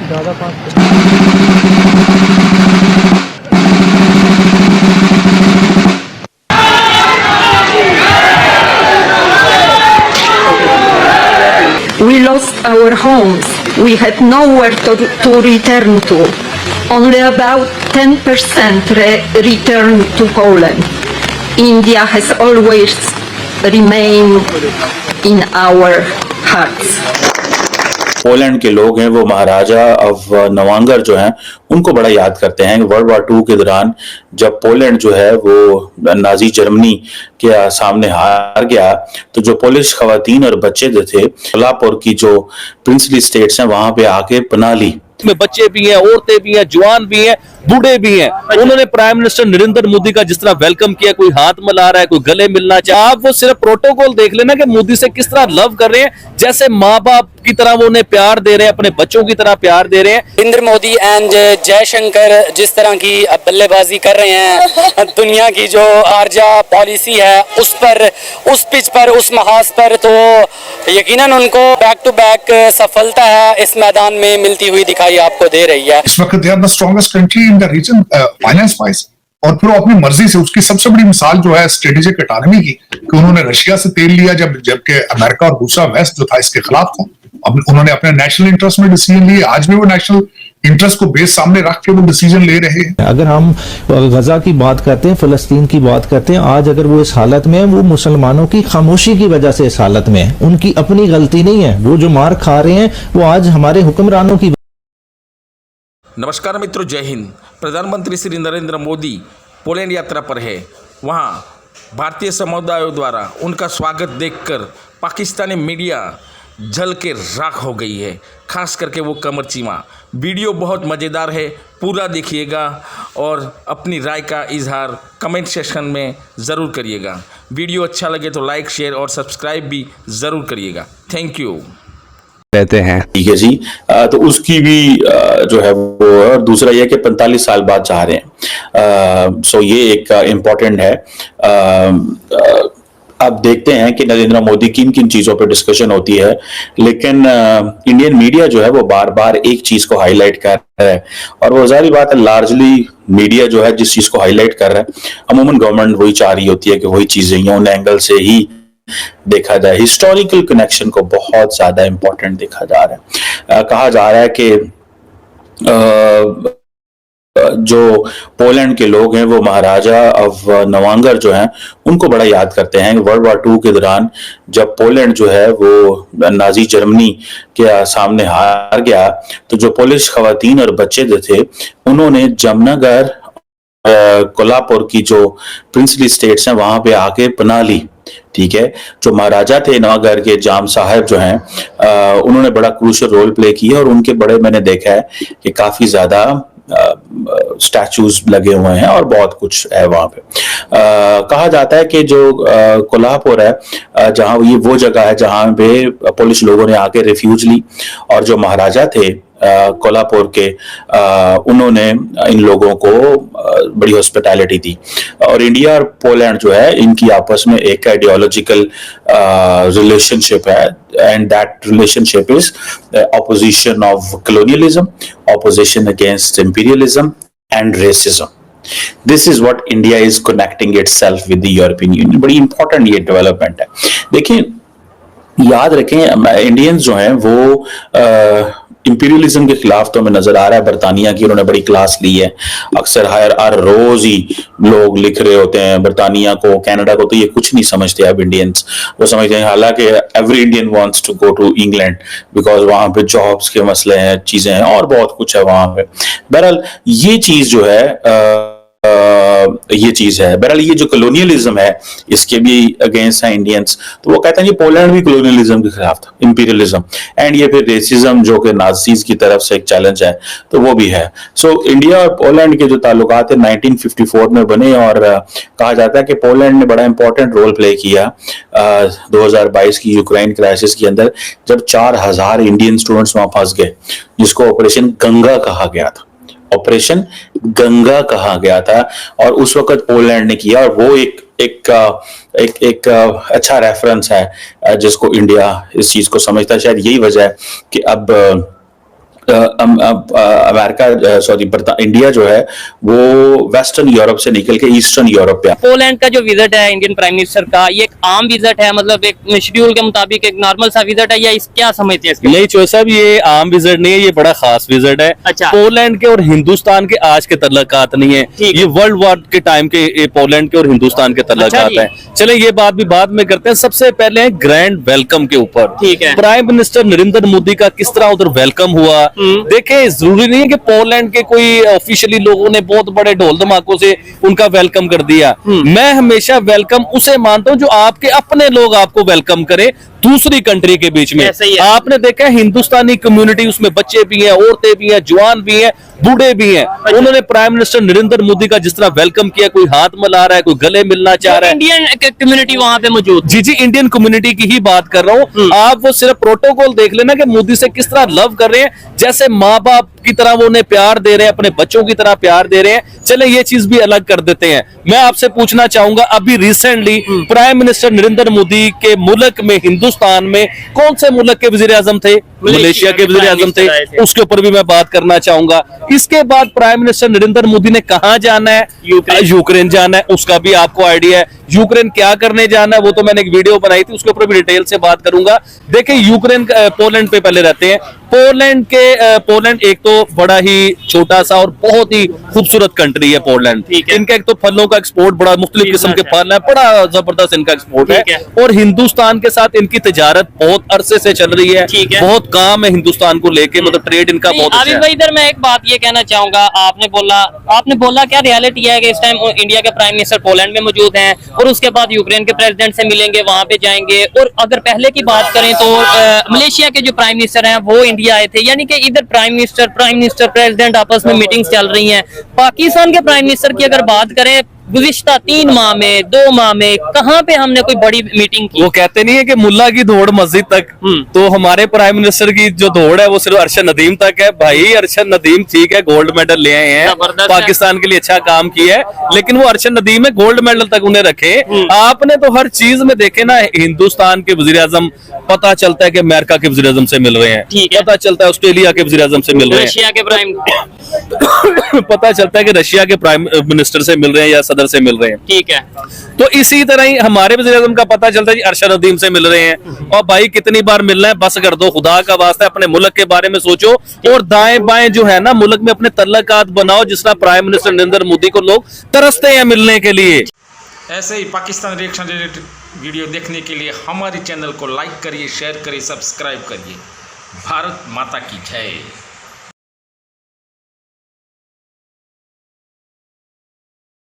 ज़्यादा fast We lost our homes. We had nowhere to return to. Only about 10% returned to Poland. India has always remained in our hearts. Poland के लोग हैं वो महाराजा of नवांगर जो हैं उनको बड़ा याद करते हैं। वर्ल्ड वॉर 2 के दौरान जब पोलैंड जो है वो नाजी जर्मनी के सामने हार गया तो जो पोलिश खवातीन और बच्चे जो थे कोल्हापुर की जो प्रिंसली स्टेट्स हैं वहां पे आके पनाह ली। में बच्चे भी हैं, औरतें भी हैं, जवान भी हैं, बूढ़े भी हैं। उन्होंने प्राइम मिनिस्टर नरेंद्र मोदी का जिस तरह वेलकम किया, कोई हाथ मिला रहा है, कोई गले मिलना चाहे, आप वो सिर्फ प्रोटोकॉल देख लेना कि मोदी से किस तरह लव कर रहे हैं, जैसे माँ बाप की तरह वो उन्हें प्यार दे रहे हैं, अपने बच्चों की तरह प्यार दे रहे हैं। नरेंद्र मोदी एंड जयशंकर जिस तरह की बल्लेबाजी कर रहे हैं, दुनिया की जो आर्जा पॉलिसी है उस पर, उस पिच पर, उस महाज पर, तो यकीनन उनको बैक टू बैक सफलता है इस मैदान में मिलती हुई दिखाई आपको दे रही है। इस वक्त they are the strongest country in the region finance wise, और फिर वो अपनी मर्जी से, उसकी सबसे बड़ी मिसाल जो है स्ट्रेटेजिक ऑटोनॉमी की, कि उन्होंने रशिया से तेल लिया जबकि अमेरिका और दूसरा वेस्ट जो था इसके खिलाफ था। अब उन्होंने अपने नेशनल इंटरेस्ट में डिसीजन लिए, आज भी वो नेशनल इंटरेस्ट को बेस सामने रख के वो डिसीजन ले रहे हैं। अगर हम गजा की बात करते हैं, फिलिस्तीन की बात करते हैं, आज अगर वो इस हालत में है, वो मुसलमानों की खामोशी की वजह से इस हालत में है, उनकी अपनी गलती नहीं है। वो जो मार खा रहे हैं वो आज हमारे हुक्मरानों की। नमस्कार मित्रों, जय हिंद। प्रधानमंत्री श्री नरेंद्र मोदी पोलैंड यात्रा पर है। वहां भारतीय समुदायों द्वारा उनका स्वागत देखकर पाकिस्तानी मीडिया जल के राख हो गई है, खास करके वो कमर चीमा। वीडियो बहुत मज़ेदार है, पूरा देखिएगा और अपनी राय का इजहार कमेंट सेक्शन में ज़रूर करिएगा। वीडियो अच्छा लगे तो लाइक, शेयर और सब्सक्राइब भी ज़रूर करिएगा। Thank you. रहते हैं, ठीक है जी। तो उसकी भी जो है वो, और दूसरा ये कि 45 साल बाद चाह रहे हैं। सो ये एक इम्पोर्टेंट है। अब देखते हैं कि नरेंद्र मोदी किन किन चीजों पर डिस्कशन होती है, लेकिन इंडियन मीडिया जो है वो बार बार एक चीज को हाईलाइट कर रहा है, और वो जारी बात है, लार्जली मीडिया जो है जिस चीज को हाईलाइट कर रहा है, अमूमन गवर्नमेंट वही चाह रही होती है कि वही चीजें उन एंगल से ही देखा जाए। हिस्टोरिकल कनेक्शन को बहुत ज्यादा इंपॉर्टेंट देखा जा रहा है। कहा जा रहा है कि जो पोलैंड के लोग हैं वो महाराजा ऑफ नवांगर जो हैं उनको बड़ा याद करते हैं। वर्ल्ड वॉर 2 के दौरान जब पोलैंड जो है वो नाजी जर्मनी के सामने हार गया तो जो पोलिश खवातीन और बच्चे जो थे उन्होंने जमनागर, कोल्हापुर की जो प्रिंसली स्टेट्स हैं वहां पे आके पनाह ली। ठीक है, जो महाराजा थे नवांगर के, जाम साहब जो हैं, उन्होंने बड़ा क्रूशियल रोल प्ले किया, और उनके बड़े मैंने देखा है कि काफी ज्यादा स्टैचूज लगे हुए हैं और बहुत कुछ है वहां पे। कहा जाता है कि जो कोल्हापुर है, जहां ये वो जगह है जहां पे पुलिस लोगों ने आके रिफ्यूज ली, और जो महाराजा थे कोल्हापुर के, उन्होंने इन लोगों को बड़ी हॉस्पिटैलिटी दी। और इंडिया और पोलैंड जो है इनकी आपस में एक आइडियोलॉजिकल रिलेशनशिप है, and that relationship is opposition of colonialism, opposition against imperialism and racism. This is what India is connecting itself with the European Union. बड़ी इंपॉर्टेंट ये डेवलपमेंट है। देखिए, याद रखें, इंडियंस जो हैं वो इंपीरियलिज्म के खिलाफ तो हमें नजर आ रहा है। बरतानिया की उन्होंने बड़ी क्लास ली है। अक्सर हर रोज ही लोग लिख रहे होते हैं बरतानिया को, कनाडा को, तो ये कुछ नहीं समझते अब इंडियंस। वो समझते हैं, हालांकि every Indian wants to go to England because वहां पे जॉब्स के मसले हैं, चीजें हैं और बहुत कुछ है वहां पे। बहरहाल ये चीज जो है, ये चीज है। बहरहाल ये जो कॉलोनियलिज्म है इसके भी अगेंस्ट है इंडियंस। तो वो कहते हैं कि पोलैंड भी कॉलोनियलिज्म के खिलाफ था, इंपीरियलिज्म, एंड ये फिर रेसिज्म जो कि नाजीज की तरफ से एक चैलेंज है, तो वो भी है। सो इंडिया और पोलैंड के जो ताल्लुकात है 1954 में बने, और कहा जाता है कि पोलैंड ने बड़ा इंपॉर्टेंट रोल प्ले किया 2022 की यूक्रेन क्राइसिस के अंदर, जब 4000 इंडियन स्टूडेंट्स वहां फंस गए, जिसको ऑपरेशन गंगा कहा गया था। ऑपरेशन गंगा कहा गया था, और उस वक्त पोलैंड ने किया, और वो एक अच्छा रेफरेंस है जिसको इंडिया इस चीज को समझता है। शायद यही वजह है कि अब अमेरिका सॉरी इंडिया जो है वो वेस्टर्न यूरोप से निकल के ईस्टर्न यूरोप पे पोलैंड का जो विजिट है इंडियन प्राइम मिनिस्टर का, ये एक आम विजिट है, मतलब एक शेड्यूल के मुताबिक एक नॉर्मल सा विजिट है, या इस क्या समझते हैं इसके? नहीं चौधरी साहब, ये आम विजिट नहीं है, ये बड़ा खास विजिट है। अच्छा। पोलैंड के और हिंदुस्तान के आज के तल्लकात नहीं है, ठीक है। ये वर्ल्ड वॉर के टाइम के ये पोलैंड के और हिंदुस्तान के तल्लकात अच्छा जी। है। चले ये बात भी बाद में करते हैं, सबसे पहले ग्रैंड वेलकम के ऊपर। ठीक है। प्राइम मिनिस्टर नरेंद्र मोदी का किस तरह उधर वेलकम हुआ। देखे, जरूरी नहीं है कि पोलैंड के कोई ऑफिशियली लोगों ने बहुत बड़े ढोल धमाकों से उनका वेलकम कर दिया। मैं हमेशा वेलकम उसे मानता हूं जो आपके अपने लोग आपको वेलकम करे दूसरी कंट्री के बीच में। ऐसे ही है। आपने देखा है हिंदुस्तानी कम्युनिटी, उसमें बच्चे भी हैं, औरतें भी हैं, जवान भी हैं, बूढ़े भी हैं। उन्होंने प्राइम मिनिस्टर नरेंद्र मोदी का जिस तरह वेलकम किया, कोई हाथ मिला रहा है, कोई गले मिलना चाह रहा है। इंडियन कम्युनिटी वहां पे मौजूद। जी जी, इंडियन कम्युनिटी की ही बात कर रहा हूँ। आप वो सिर्फ प्रोटोकॉल देख लेना कि मोदी से किस तरह लव कर रहे हैं, जैसे माँ बाप की तरह वो उन्हें प्यार दे रहे हैं, अपने बच्चों की तरह प्यार दे रहे हैं। चले ये चीज भी अलग कर देते हैं। मैं आपसे पूछना चाहूंगा, अभी recently prime minister Narendra Modi के मुल्क में, हिंदुस्तान में कौन से मुल्क के वजीर आजम थे? मलेशिया के वजीर आजम थे। उसके ऊपर भी मैं बात करना चाहूंगा। इसके बाद प्राइम मिनिस्टर नरेंद्र मोदी ने कहां जाना है? यूक्रेन जाना है। उसका भी आपको आइडिया है। यूक्रेन क्या करने जाना है वो तो मैंने एक वीडियो बनाई थी, उसके ऊपर भी डिटेल से बात करूंगा। देखिए, यूक्रेन पोलैंड पे पहले रहते हैं। पोलैंड एक तो बड़ा ही छोटा सा और बहुत ही खूबसूरत कंट्री है पोलैंड। इनका एक तो फलों का एक्सपोर्ट, बड़ा मुख्तलिफ किस्म के फल है, बड़ा जबरदस्त इनका एक्सपोर्ट है। और हिंदुस्तान के साथ इनकी तिजारत बहुत अरसे से चल रही है, बहुत काम है हिंदुस्तान को लेके, मतलब ट्रेड इनका बहुत अच्छा है। भाई इधर मैं एक बात ये कहना चाहूंगा, आपने बोला क्या रियलिटी है कि इस टाइम इंडिया के प्राइम मिनिस्टर पोलैंड में मौजूद हैं और उसके बाद यूक्रेन के प्रेसिडेंट से मिलेंगे, वहां पे जाएंगे। और अगर पहले की बात करें तो मलेशिया के जो प्राइम मिनिस्टर हैं वो इंडिया आए थे, यानी कि इधर प्राइम मिनिस्टर प्रेसिडेंट आपस में मीटिंग्स चल रही हैं। पाकिस्तान के प्राइम मिनिस्टर की अगर बात करें, गुज़िश्ता 3 माह में, 2 माह में कहां पे हमने कोई बड़ी मीटिंग की? वो कहते नहीं है कि मुल्ला की दौड़ मस्जिद तक, तो हमारे प्राइम मिनिस्टर की जो दौड़ है वो सिर्फ अरशद नदीम तक है। भाई अरशद नदीम ठीक है, गोल्ड मेडल ले आए हैं, पाकिस्तान के लिए अच्छा काम किया है, लेकिन वो अरशद नदीम है, गोल्ड मेडल तक उन्हें रखे। आपने तो हर चीज में देखे ना, हिंदुस्तान के वजीर आजम पता चलता है कि अमेरिका के वजीर आजम से मिल रहे हैं, पता चलता है ऑस्ट्रेलिया के वजीर आजम से मिल रहे हैं, रशिया के प्राइम पता चलता है कि रशिया के प्राइम मिनिस्टर से मिल रहे हैं या सदर से मिल रहे हैं। ठीक है। तो इसी तरह ही हमारे वज़ीर आज़म का पता चलता है कि अरशद नदीम से मिल रहे हैं। और भाई कितनी बार मिलना है, बस कर दो, खुदा का वास्ता अपने मुल्क के बारे में सोचो और दाएं बाएं जो है ना मुल्क में अपने तल्लकात बनाओ, जिस तरह प्राइम मिनिस्टर नरेंद्र मोदी को लोग तरसते हैं मिलने के लिए। ऐसे ही पाकिस्तान रिएक्शन रिलेटेड वीडियो देखने के लिए हमारे चैनल को लाइक करिए, शेयर करिए, सब्सक्राइब करिए। भारत माता की जय।